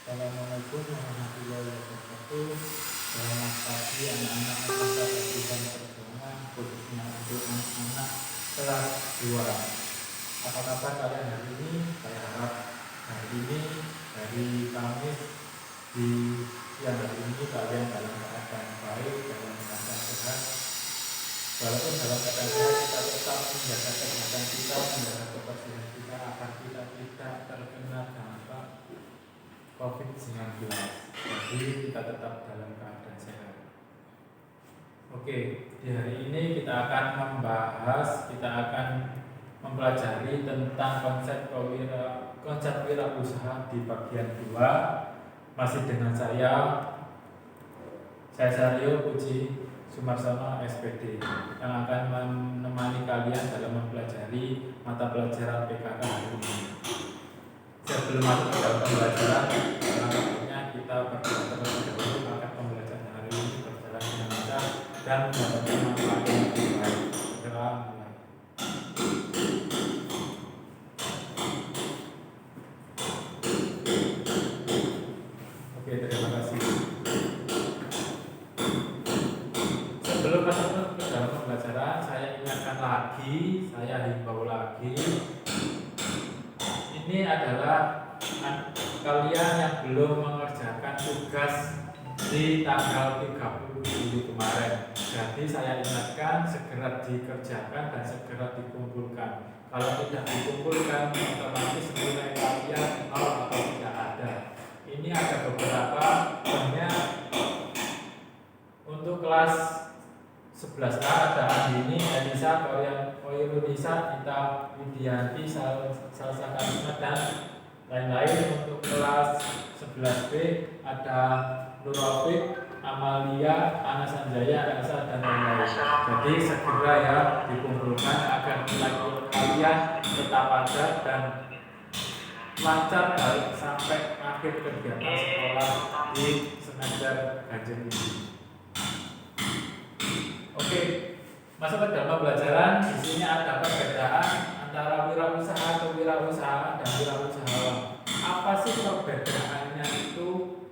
Assalamualaikum warahmatullahi wabarakatuh. Selamat pagi anak-anak anggota Pertujuan Perjuangan, khususnya untuk anak-anak kelas 2. Apa kabar kalian hari ini? Saya harap hari ini, hari Kamis, di siang hari ini kalian dalam keadaan baik, dalam keadaan sehat. Walaupun dalam keadaan sehat, kita tetap menjaga kesehatan kita, menjaga kebersihan kita agar kita tidak terkena dampak COVID-19. Jadi kita tetap dalam keadaan sehat. Oke, di hari ini kita akan mempelajari tentang konsep wirausaha di bagian 2. Masih dengan saya Sario Puji Sumarsono SPD, yang akan menemani kalian dalam mempelajari mata pelajaran PKK hari ini. Sebelum masuk ke dalam pembelajaran, selanjutnya kita berdoa terlebih dahulu agar pembelajaran hari ini berjalan dengan lancar dan mendapatkan manfaat yang lebih baik. Segera mulai. Oke, terima kasih. Sebelum masuk ke dalam pembelajaran, saya ingatkan lagi, saya himbau lagi. Ini adalah kalian yang belum mengerjakan tugas di tanggal 30 Juli kemarin. Jadi saya ingatkan segera dikerjakan dan segera dikumpulkan. Kalau tidak dikumpulkan, otomatis nilai kalian 0 atau tidak ada. Ini ada beberapa, banyak. Untuk kelas 11A ada Andini, Elisa, Koyunisa, Ita, Widianti, Salsa Karisma, dan lain-lain. Untuk kelas 11B ada Nurofik, Amalia, Ana Sanjaya, Elsa, dan lain-lain. Jadi segera ya dikumpulkan agar nilai kalian tetap ada dan lancar baik sampai akhir kegiatan sekolah di semester ganjil ini. Oke, masuk ke dalam pembelajaran. Di sini ada perbedaan antara wirausaha, kewirausahaan, dan wirausahawan. Apa sih perbedaannya itu?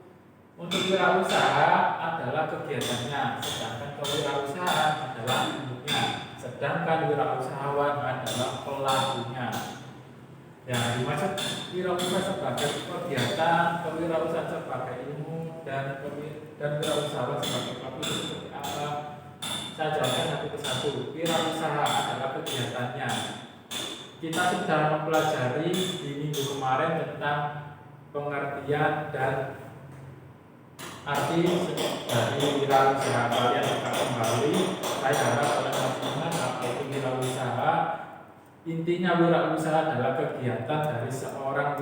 Untuk wirausaha adalah kegiatannya, sedangkan kewirausahaan adalah ilmunya, sedangkan wirausahawan adalah pelakunya. Yang dimaksud wirausaha sebagai kegiatan, kewirausahaan sebagai ilmu, dan wirausahawan sebagai pelaku itu seperti apa? Saya jelaskan satu persatu. Wirausaha adalah kegiatannya. Kita sudah mempelajari di minggu kemarin tentang pengertian dan arti dari wirausaha. Kalian akan kembali. Saya harap kalian masih ingat apa itu wirausaha. Intinya wirausaha adalah kegiatan dari seorang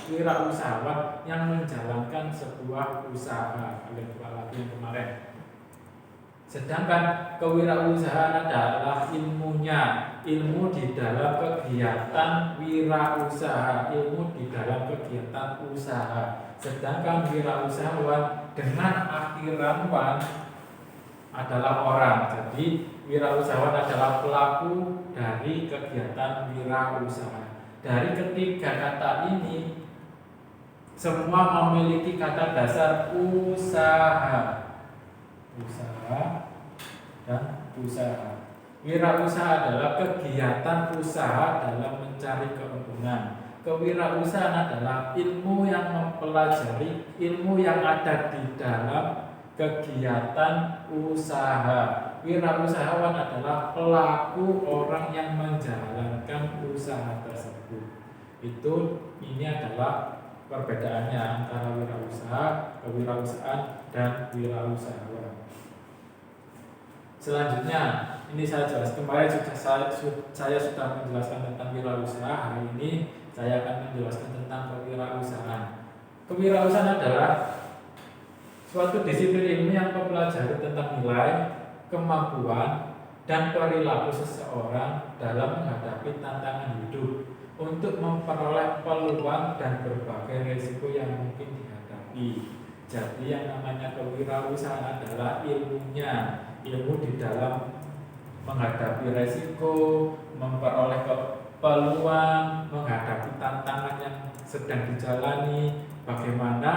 wirausahawan yang menjalankan sebuah usaha. Kalian buka lagi yang kemarin. Sedangkan kewirausahaan adalah ilmunya, ilmu di dalam kegiatan wirausaha, ilmu di dalam kegiatan usaha. Sedangkan wirausahawan dengan akhiran wan adalah orang. Jadi wirausahawan adalah pelaku dari kegiatan wirausaha. Dari ketiga kata ini semua memiliki kata dasar usaha. Dan usaha. Wirausaha adalah kegiatan usaha dalam mencari keuntungan. Kewirausahaan adalah ilmu yang mempelajari ilmu yang ada di dalam kegiatan usaha. Wirausahawan adalah pelaku orang yang menjalankan usaha tersebut. Ini adalah perbedaannya antara wirausaha, kewirausahaan, dan wirausahawan. Selanjutnya, ini saya jelaskan kemarin saya sudah menjelaskan tentang wirausaha. Hari ini saya akan menjelaskan tentang kewirausahaan. Kewirausahaan adalah suatu disiplin ilmu yang mempelajari tentang nilai, kemampuan, dan perilaku seseorang dalam menghadapi tantangan hidup untuk memperoleh peluang dan berbagai risiko yang mungkin dihadapi. Jadi yang namanya kewirausahaan adalah ilmunya, ilmu di dalam menghadapi risiko, memperoleh peluang, menghadapi tantangan yang sedang dijalani, bagaimana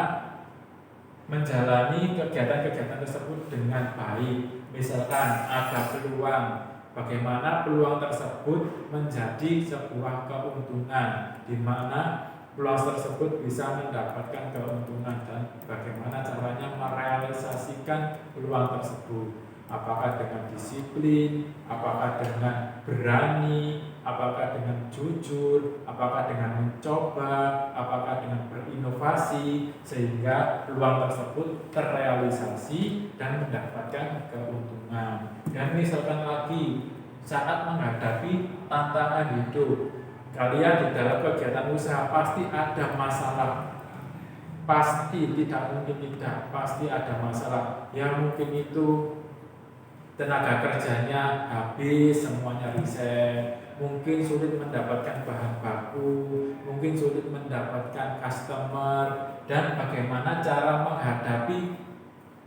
menjalani kegiatan-kegiatan tersebut dengan baik. Misalkan ada peluang, bagaimana peluang tersebut menjadi sebuah keuntungan, di mana peluang tersebut bisa mendapatkan keuntungan, dan bagaimana caranya merealisasikan peluang tersebut. Apakah dengan disiplin, apakah dengan berani, apakah dengan jujur, apakah dengan mencoba, apakah dengan berinovasi, sehingga peluang tersebut terrealisasi dan mendapatkan keuntungan. Dan misalkan lagi saat menghadapi tantangan hidup, kalian di dalam kegiatan usaha pasti ada masalah, pasti tidak mungkin tidak, pasti ada masalah. Yang mungkin itu tenaga kerjanya habis, semuanya resign, mungkin sulit mendapatkan bahan baku, mungkin sulit mendapatkan customer, dan bagaimana cara menghadapi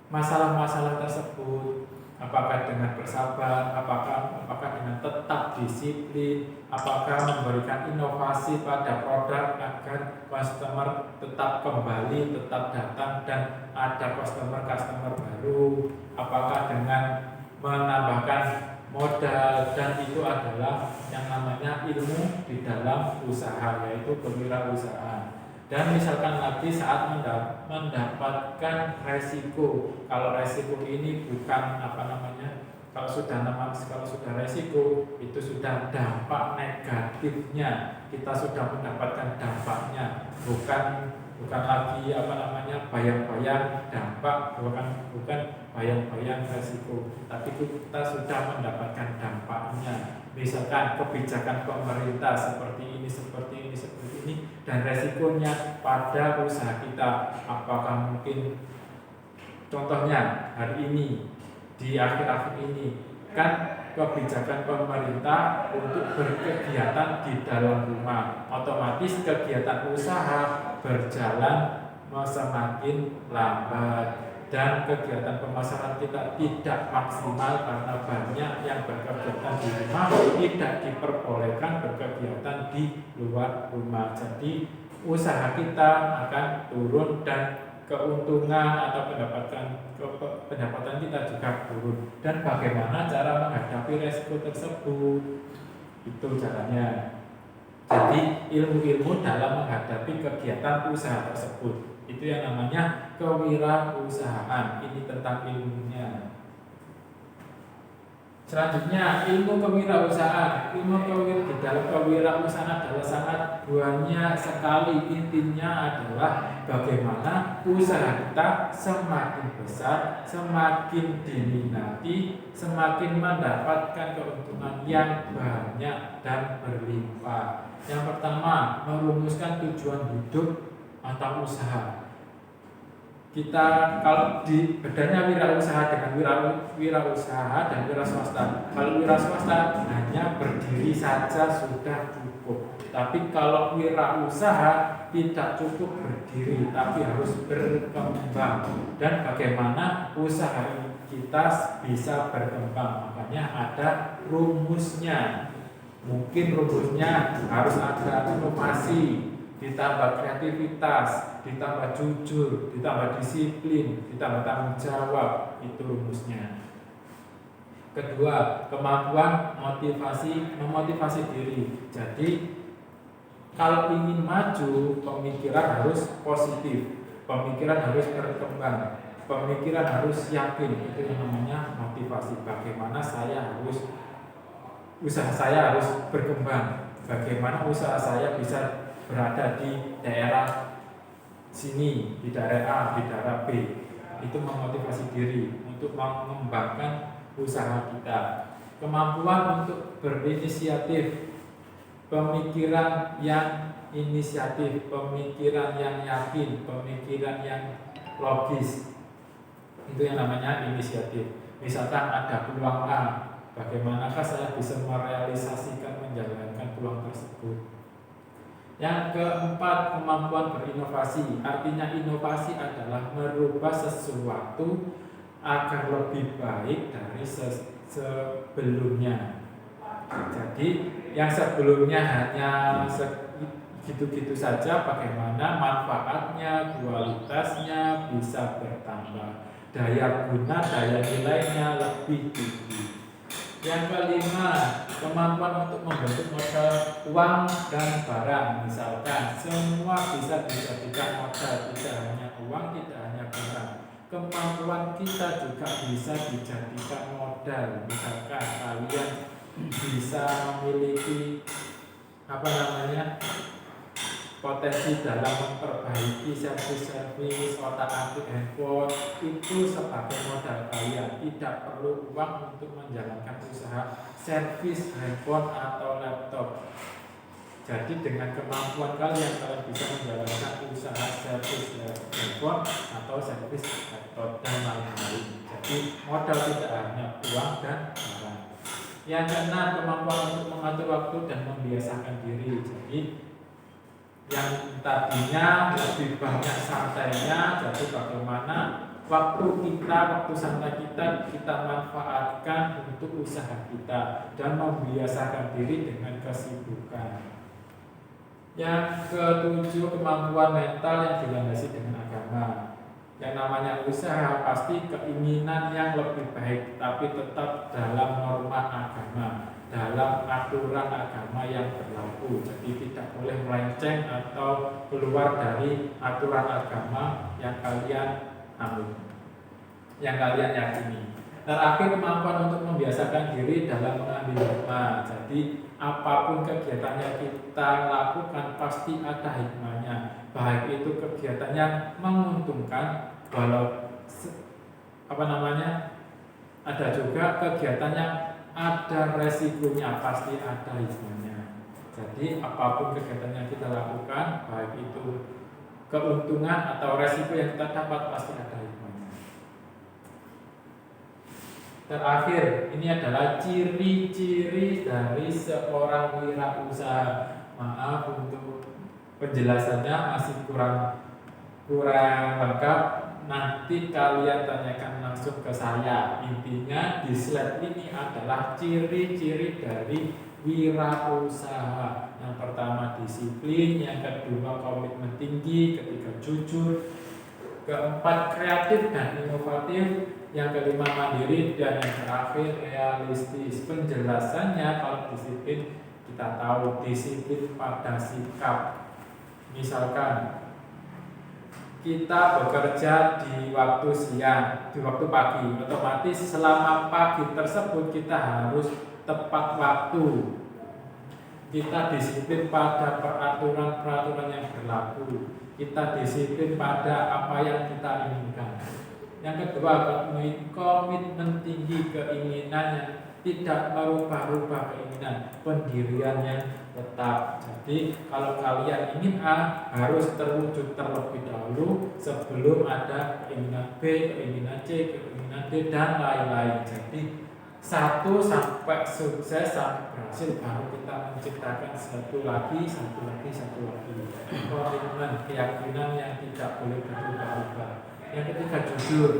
masalah-masalah tersebut. Apakah dengan bersabar, apakah dengan tetap disiplin, apakah memberikan inovasi pada produk agar customer tetap kembali, tetap datang, dan ada customer baru, apakah dengan menambahkan modal, dan itu adalah yang namanya ilmu di dalam usaha, yaitu kewirausahaan. Dan misalkan lagi saat mendapatkan resiko, kalau resiko ini bukan kalau sudah resiko itu sudah dampak negatifnya, kita sudah mendapatkan dampaknya, bukan lagi bayang-bayang dampak, bukan bayang-bayang resiko, tapi kita sudah mendapatkan dampaknya. Misalkan kebijakan pemerintah seperti ini, dan resikonya pada usaha kita. Apakah mungkin contohnya hari ini, di akhir-akhir ini kan kebijakan pemerintah untuk berkegiatan di dalam rumah, otomatis kegiatan usaha berjalan semakin lambat, dan kegiatan pemasaran kita tidak maksimal karena banyak yang berkegiatan di rumah, tidak diperbolehkan berkegiatan di luar rumah. Jadi usaha kita akan turun, dan keuntungan atau pendapatan kita juga turun. Dan bagaimana cara menghadapi resiko tersebut? Itu caranya. Jadi ilmu-ilmu dalam menghadapi kegiatan usaha tersebut, itu yang namanya kewirausahaan. Ini tentang ilmunya. Selanjutnya, ilmu kewirausahaan. Di dalam kewirausahaan adalah sangat banyak sekali. Intinya adalah bagaimana usaha kita semakin besar, semakin diminati, semakin mendapatkan keuntungan yang banyak dan berlimpah. Yang pertama, merumuskan tujuan hidup atau usaha. Kita kalau di bedanya wirausaha dengan wirausaha dan wira swasta. Kalau wira swasta hanya berdiri saja sudah cukup. Tapi kalau wirausaha tidak cukup berdiri, tapi harus berkembang. Dan bagaimana usaha kita bisa berkembang? Makanya ada rumusnya. Mungkin rumusnya harus ada inovasi, ditambah kreativitas, ditambah jujur, ditambah disiplin, ditambah tanggung jawab. Itu rumusnya. Kedua, kemampuan memotivasi diri. Jadi kalau ingin maju, pemikiran harus positif, pemikiran harus berkembang, pemikiran harus yakin. Itu yang namanya motivasi. Bagaimana usaha saya harus berkembang, bagaimana usaha saya bisa berada di daerah sini, di daerah A, di daerah B. Itu memotivasi diri untuk mengembangkan usaha kita. Kemampuan untuk berinisiatif, pemikiran yang inisiatif, pemikiran yang yakin, pemikiran yang logis. Itu yang namanya inisiatif. Misalkan ada peluang A, bagaimanakah saya bisa merealisasikan, menjalankan peluang tersebut. Yang keempat, kemampuan berinovasi. Artinya inovasi adalah merubah sesuatu agar lebih baik dari sebelumnya. Jadi yang sebelumnya hanya gitu-gitu saja, bagaimana manfaatnya, kualitasnya bisa bertambah, daya guna, daya nilainya lebih tinggi. Yang kelima, kemampuan untuk membentuk modal uang dan barang. Misalkan semua bisa dijadikan modal, tidak hanya uang, tidak hanya barang. Kemampuan kita juga bisa dijadikan modal. Misalkan kalian bisa memiliki potensi dalam memperbaiki servis otak-atik handphone, itu sebagai modal kalian. Tidak perlu uang untuk menjalankan usaha servis handphone atau laptop. Jadi dengan kemampuan kalian bisa menjalankan usaha servis handphone atau servis laptop dan lain-lain. Jadi modal tidak hanya uang dan barang. Yang keenam, kemampuan untuk mengatur waktu dan membiasakan diri. Jadi yang tadinya lebih banyak santainya, jadi bagaimana waktu santai kita manfaatkan untuk usaha kita dan membiasakan diri dengan kesibukan. Yang ketujuh, kemampuan mental yang dilandasi dengan agama. Yang namanya usaha pasti keinginan yang lebih baik, tapi tetap dalam norma agama, dalam aturan agama yang berlaku. Jadi tidak boleh melenceng atau keluar dari aturan agama yang kalian yang kalian yakini. Terakhir, kemampuan untuk membiasakan diri dalam mengambil hikmah. Jadi apapun kegiatan yang kita lakukan pasti ada hikmahnya. Baik itu kegiatan yang menguntungkan, ada juga kegiatan yang ada resikonya, pasti ada hikmahnya. Jadi apapun kegiatan yang kita lakukan, baik itu keuntungan atau resiko yang kita dapat, pasti ada hikmahnya. Terakhir, ini adalah ciri-ciri dari seorang wirausaha. Maaf untuk penjelasannya masih kurang lengkap. Nanti kalian tanyakan langsung ke saya. Intinya di slide ini adalah ciri-ciri dari wirausaha. Yang pertama disiplin, yang kedua komitmen tinggi, ketiga jujur, keempat kreatif dan inovatif, yang kelima mandiri, dan yang terakhir realistis. Penjelasannya, kalau disiplin kita tahu disiplin pada sikap. Misalkan kita bekerja di waktu siang, di waktu pagi, otomatis selama pagi tersebut kita harus tepat waktu. Kita disiplin pada peraturan-peraturan yang berlaku. Kita disiplin pada apa yang kita inginkan. Yang kedua, komitmen tinggi, keinginan yang tidak merubah-rubah keinginan, pendirian yang tetap. Jadi kalau kalian ingin A, harus terwujud terlebih dahulu sebelum ada keinginan B, keinginan C, keinginan D, dan lain-lain. Jadi satu sampai sukses, sampai berhasil, baru kita menciptakan satu lagi. Komitmen, keyakinan yang tidak boleh berubah-ubah. Yang ketiga, jujur.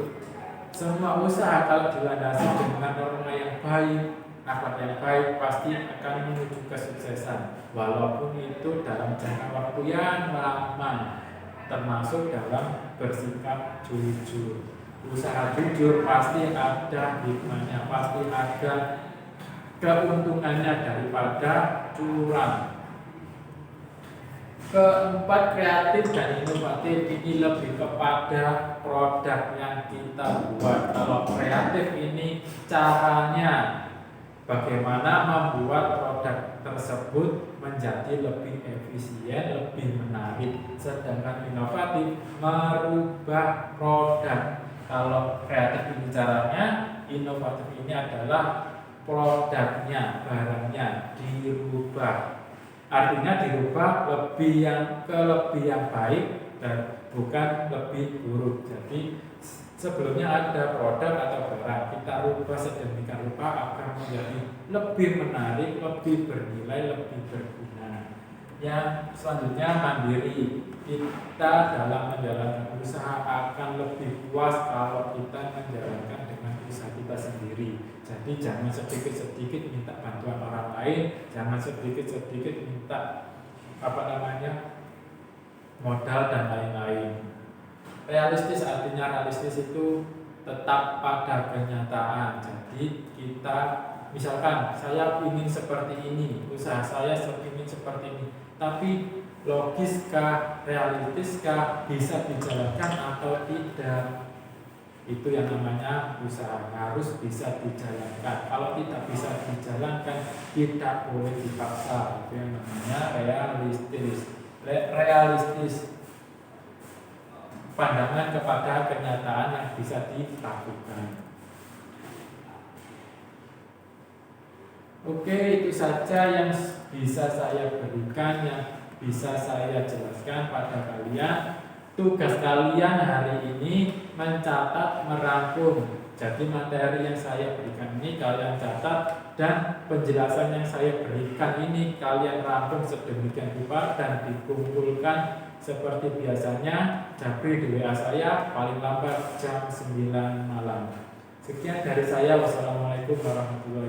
Semua usaha kalau dilandasi dengan norma yang baik, akhlak yang baik, pasti akan menuju kesuksesan. Walaupun itu dalam jangka waktu yang lama, termasuk dalam bersikap jujur. Usaha jujur pasti ada hikmahnya, pasti ada keuntungannya daripada curang. Keempat, kreatif dan inovatif. Ini lebih kepada produk yang kita buat. Kalau kreatif ini caranya bagaimana membuat produk tersebut menjadi lebih efisien, lebih menarik. Sedangkan inovatif merubah produk. Kalau kreatif ini caranya, inovatif ini adalah produknya, barangnya dirubah. Artinya dirubah lebih yang baik dan bukan lebih buruk. Jadi sebelumnya ada produk atau barang, kita rubah sedemikian rupa agar menjadi lebih menarik, lebih bernilai, lebih berguna. Yang selanjutnya, mandiri. Kita dalam menjalankan usaha akan lebih puas kalau kita menjalankan dengan usaha kita sendiri. Jadi jangan sedikit-sedikit minta bantuan orang lain, jangan sedikit-sedikit minta modal dan lain-lain. Realistis artinya realistis itu tetap pada kenyataan. Jadi kita misalkan saya ingin seperti ini, usaha saya ingin seperti ini, tapi logiskah, realistiskah, bisa dijalankan atau tidak? Itu yang namanya usaha, harus bisa dijalankan. Kalau tidak bisa dijalankan, tidak boleh dipaksa. Itu yang namanya realistis. Realistis, pandangan kepada kenyataan yang bisa dilakukan. Oke, itu saja yang bisa saya berikan, yang bisa saya jelaskan pada kalian. Tugas kalian hari ini mencatat, merangkum. Jadi materi yang saya berikan ini kalian catat, dan penjelasan yang saya berikan ini kalian rangkum sedemikian rupa dan dikumpulkan seperti biasanya. Japri di WA saya paling lambat jam 9 malam. Sekian dari saya. Wassalamualaikum warahmatullahi wabarakatuh.